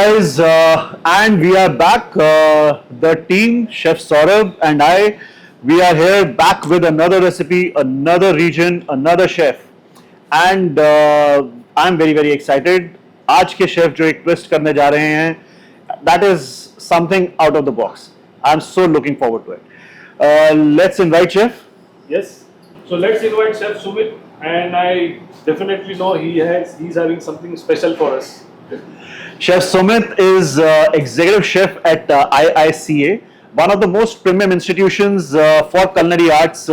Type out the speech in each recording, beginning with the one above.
guys, and we are back. The team, Chef Saurabh and I, we are here back with another recipe, another region, another chef, and I'm very excited. आज के chef जो एक twist करने जा रहे हैं, that is something out of the box. I'm so looking forward to it. Let's invite chef. Yes. So let's invite Chef Sumit, and I definitely know he's having something special for us. Chef Sumit is executive chef at ICA, one of the most premium institutions for culinary arts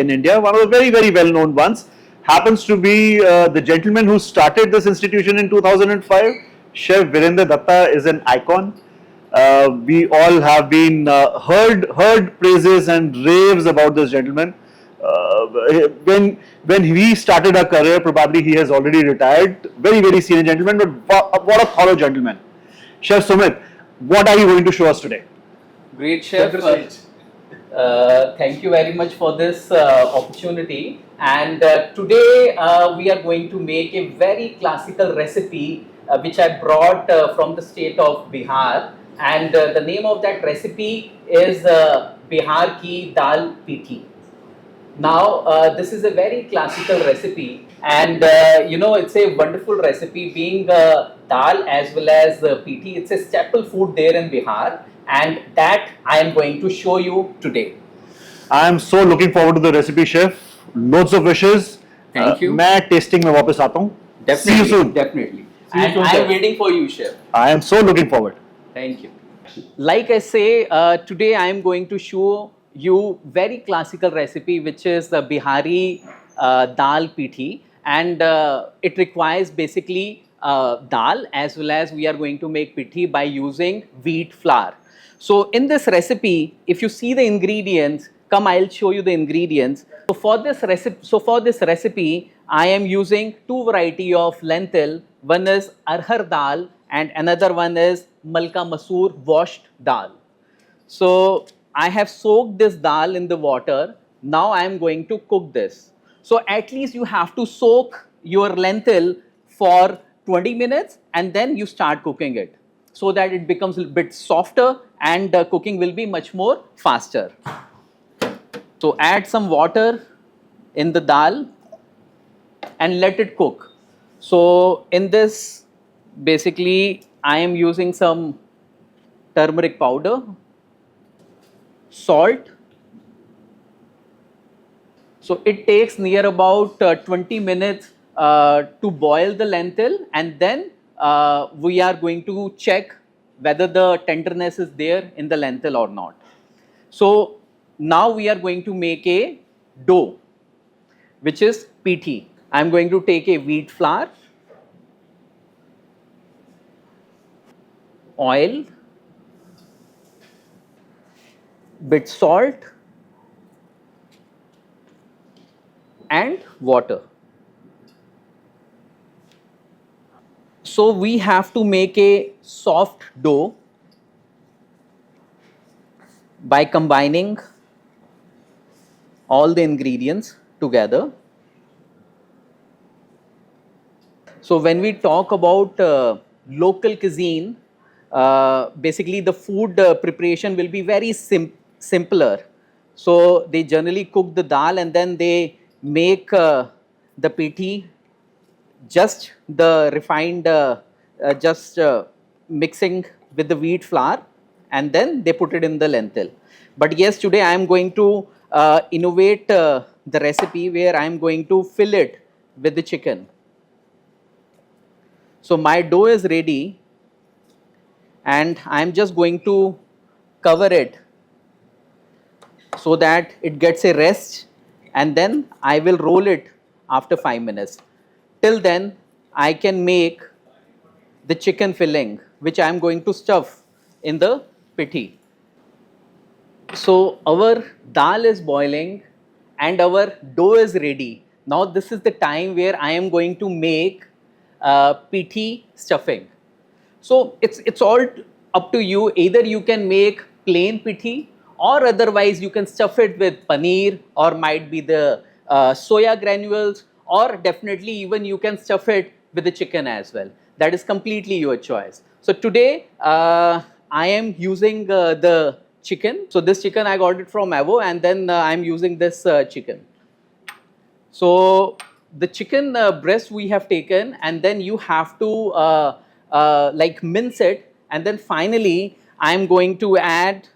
in India, one of the very well known ones. Happens to be the gentleman who started this institution in 2005. Chef Virendra Datta is an icon. We all have been heard praises and raves about this gentleman. When we started our career, probably he has already retired. Very senior gentleman, but what a thorough gentleman. Chef Sumit, what are you going to show us today? Great chef. Thank you very much for this opportunity. And today we are going to make a very classical recipe which I brought from the state of Bihar. And the name of that recipe is Bihari Dal Pithi. Now, this is a very classical recipe, and it's a wonderful recipe. Being dal as well as pithi, it's a staple food there in Bihar, and that I am going to show you today. I am so looking forward to the recipe, chef. Loads of wishes. Thank you. मैं tasting में वापस आता हूँ. See you soon. Definitely. And I am waiting for you, chef. I am so looking forward. Thank you. Like I say, today I am going to show you very classical recipe, which is the Bihari Dal Pithi, and it requires basically dal as well as we are going to make pithi by using wheat flour. So in this recipe, if you see the ingredients, come I'll show you the ingredients. So for this recipe, I am using two variety of lentil. One is arhar dal and another one is malka masoor washed dal. So I have soaked this dal in the water. Now I am going to cook this. So at least you have to soak your lentil for 20 minutes and then you start cooking it so that it becomes a bit softer and cooking will be much more faster. So add some water in the dal and let it cook. So in this, basically I am using some turmeric powder, salt. So it takes near about 20 minutes to boil the lentil, and then we are going to check whether the tenderness is there in the lentil or not. So now we are going to make a dough, which is pithi. I am going to take a wheat flour, oil, bit salt and water. So we have to make a soft dough by combining all the ingredients together. So when we talk about local cuisine, basically the food preparation will be very simpler. So they generally cook the dal and then they make the pithi, just the refined, mixing with the wheat flour, and then they put it in the lentil. But yes, today I am going to innovate the recipe where I am going to fill it with the chicken. So my dough is ready and I am just going to cover it so that it gets a rest, and then I will roll it after 5 minutes. Till then, I can make the chicken filling, which I am going to stuff in the pithi. So our dal is boiling and our dough is ready. Now this is the time where I am going to make pithi stuffing. So it's all up to you. Either you can make plain pithi, or otherwise you can stuff it with paneer, or might be the soya granules, or definitely even you can stuff it with the chicken as well. that is completely your choice. So today I am using the chicken. So this chicken I got it from Avo, and then I am using this chicken. So the chicken breast we have taken, and then you have to like mince it, and then finally I am going to add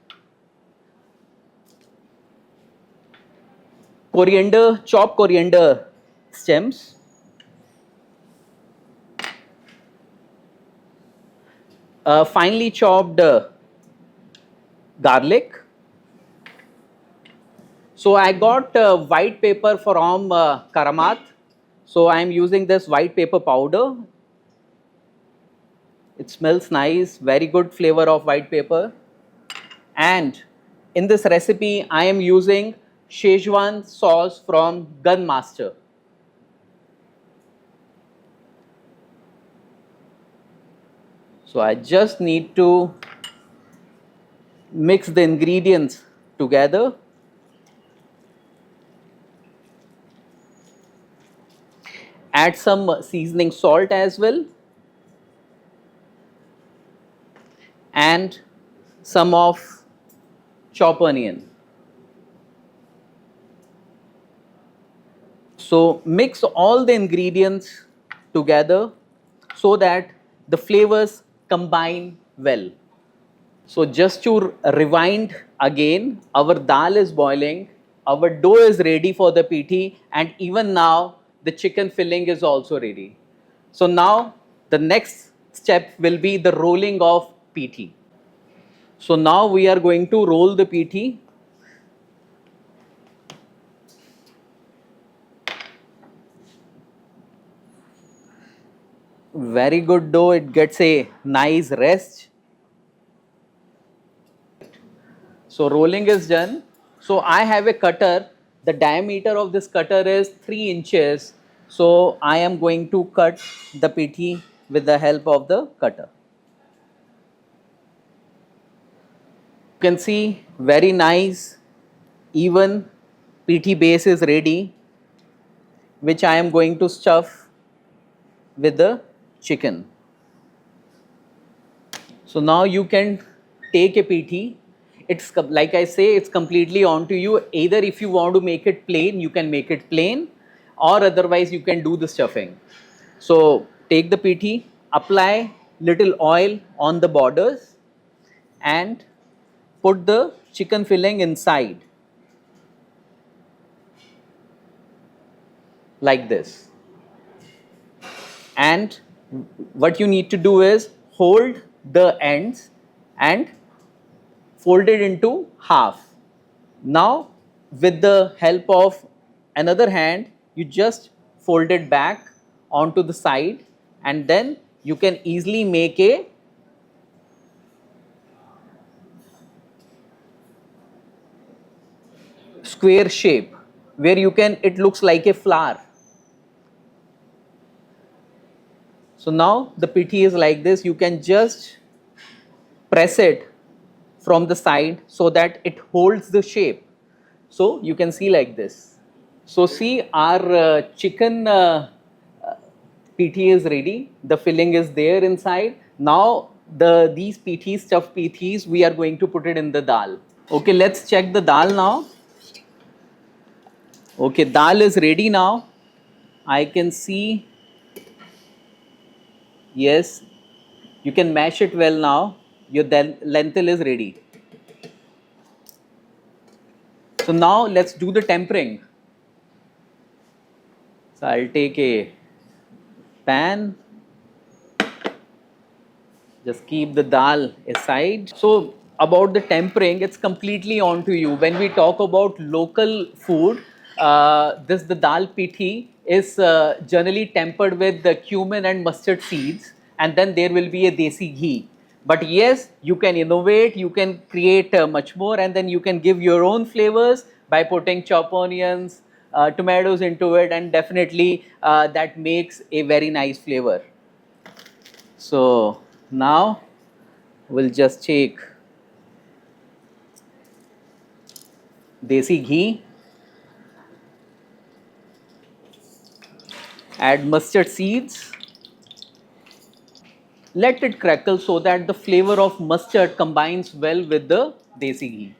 coriander, chopped coriander stems, finely chopped garlic. So I got white pepper from Karamat. So I am using this white pepper powder. It smells nice, very good flavor of white pepper. And in this recipe, I am using Szechuan sauce from Gun Master. So I just need to mix the ingredients together. Add some seasoning salt as well, and some of chopped onion. So mix all the ingredients together so that the flavors combine well. So just to rewind again, our dal is boiling, our dough is ready for the pithi, and even now the chicken filling is also ready. So now the next step will be the rolling of pithi. So now we are going to roll the pithi. Very good dough, it gets a nice rest. So rolling is done. So I have a cutter. The diameter of this cutter is 3 inches. So I am going to cut the pithi with the help of the cutter. You can see very nice, even pithi base is ready, which I am going to stuff with the chicken. So now you can take a pithi. It's like I say, it's completely on to you. Either if you want to make it plain, you can make it plain, or otherwise you can do the stuffing. So take the pithi, apply little oil on the borders, and put the chicken filling inside like this. And what you need to do is hold the ends and fold it into half. Now with the help of another hand, you just fold it back onto the side, and then you can easily make a square shape where you can, it looks like a flower. So now the pithi is like this. You can just press it from the side so that it holds the shape. So you can see like this. So see, our chicken pithi is ready. The filling is there inside. Now these pithis, stuffed pithis, we are going to put it in the dal. Okay, let's check the dal now. Okay, dal is ready now. I can see, yes, you can mash it well now. Your lentil is ready. So now let's do the tempering. So I'll take a pan. Just keep the dal aside. So about the tempering, it's completely on to you. When we talk about local food, the dal pithi is generally tempered with the cumin and mustard seeds, and then there will be a desi ghee. But yes, you can innovate, you can create much more, and then you can give your own flavors by putting chopped onions, tomatoes into it, and definitely that makes a very nice flavor. So now we'll just take desi ghee, add mustard seeds, let it crackle so that the flavor of mustard combines well with the desi ghee.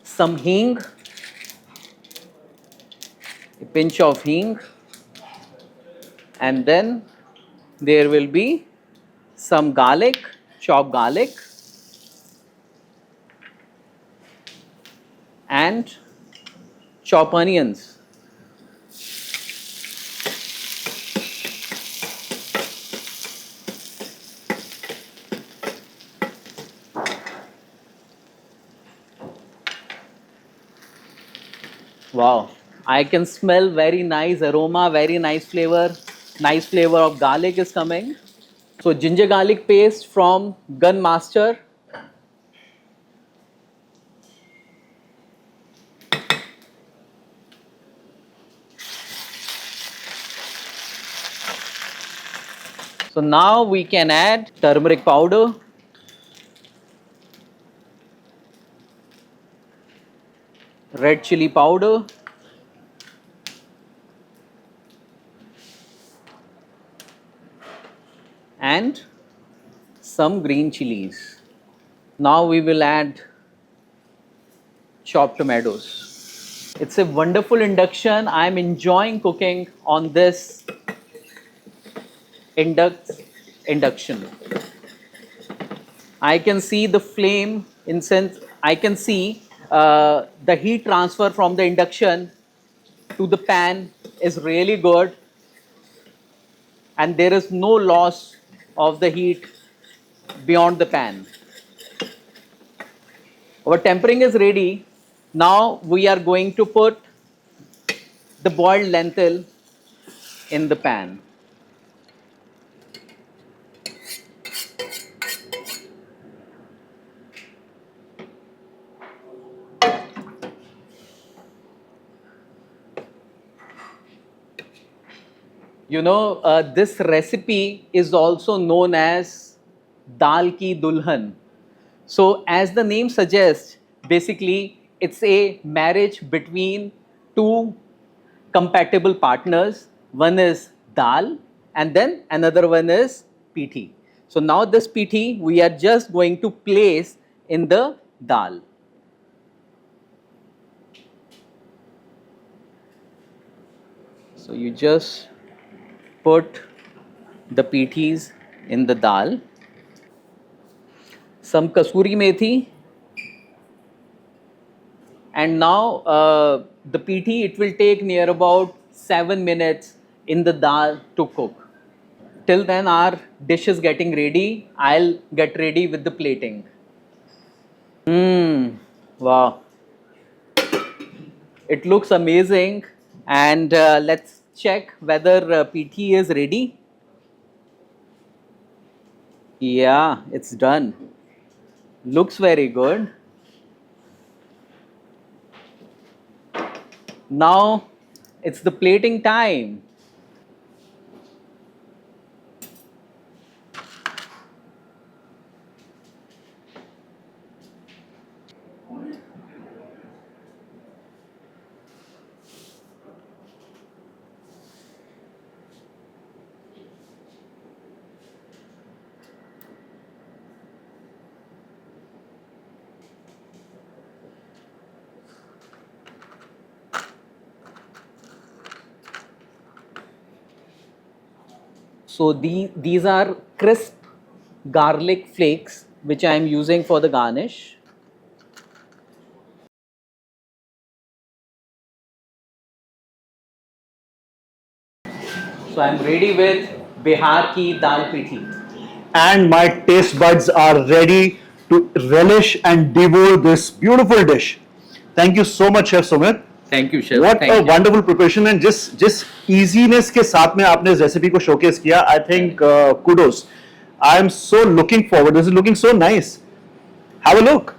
Some hing, a pinch of hing, and then there will be some garlic, chopped garlic, and chopped onions. Wow, I can smell very nice aroma, very nice flavor of garlic is coming. So ginger garlic paste from Gun Master. So now we can add turmeric powder, red chili powder, and some green chilies. Now we will add chopped tomatoes. It's a wonderful induction. I'm enjoying cooking on this induction. I can see the flame in sense, I can see the heat transfer from the induction to the pan is really good, and there is no loss of the heat beyond the pan. Our tempering is ready. Now we are going to put the boiled lentil in the pan. You know, this recipe is also known as Dal Ki Dulhan. So, as the name suggests, basically it's a marriage between two compatible partners. One is dal and then another one is pithi. So, now this pithi we are just going to place in the dal. So, you just put the pithis in the dal. Some kasuri methi, and now the pithi, it will take near about 7 minutes in the dal to cook. Till then our dish is getting ready. I'll get ready with the plating. Wow, it looks amazing, and let's check whether pithi is ready. Yeah, it's done. Looks very good. Now it's the plating time. So these are crisp garlic flakes which I am using for the garnish. So I am ready with Bihar ki dal pithi. And my taste buds are ready to relish and devour this beautiful dish. Thank you so much, Chef Sumit. Thank you, chef. What Thank a you. wonderful preparation, and जिस easiness के साथ में आपने इस recipe को showcase किया, I think kudos. I am so looking forward. This is looking so nice. Have a look.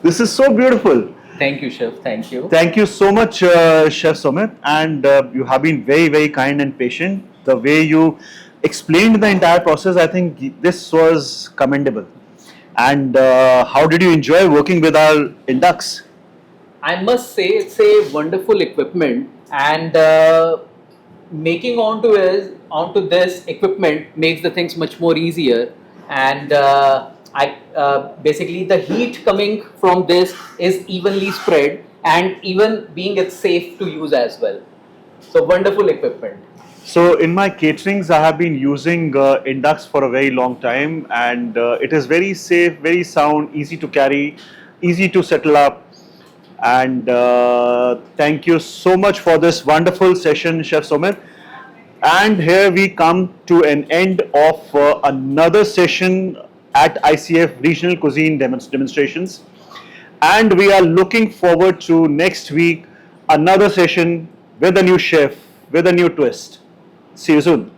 This is so beautiful. Thank you, chef. Thank you. Thank you so much, Chef Sumit, and you have been very, very kind and patient. The way you explained the entire process, I think this was commendable. And how did you enjoy working with our Indux? I must say it's a wonderful equipment, and making onto this equipment makes the things much more easier, and basically the heat coming from this is evenly spread, and even being it's safe to use as well. So wonderful equipment. So in my caterings, I have been using Indux for a very long time, and it is very safe, very sound, easy to carry, easy to settle up. And thank you so much for this wonderful session, Chef Sumit. And here we come to an end of another session at ICF Regional Cuisine Demonstrations. And we are looking forward to next week another session with a new chef, with a new twist. See you soon.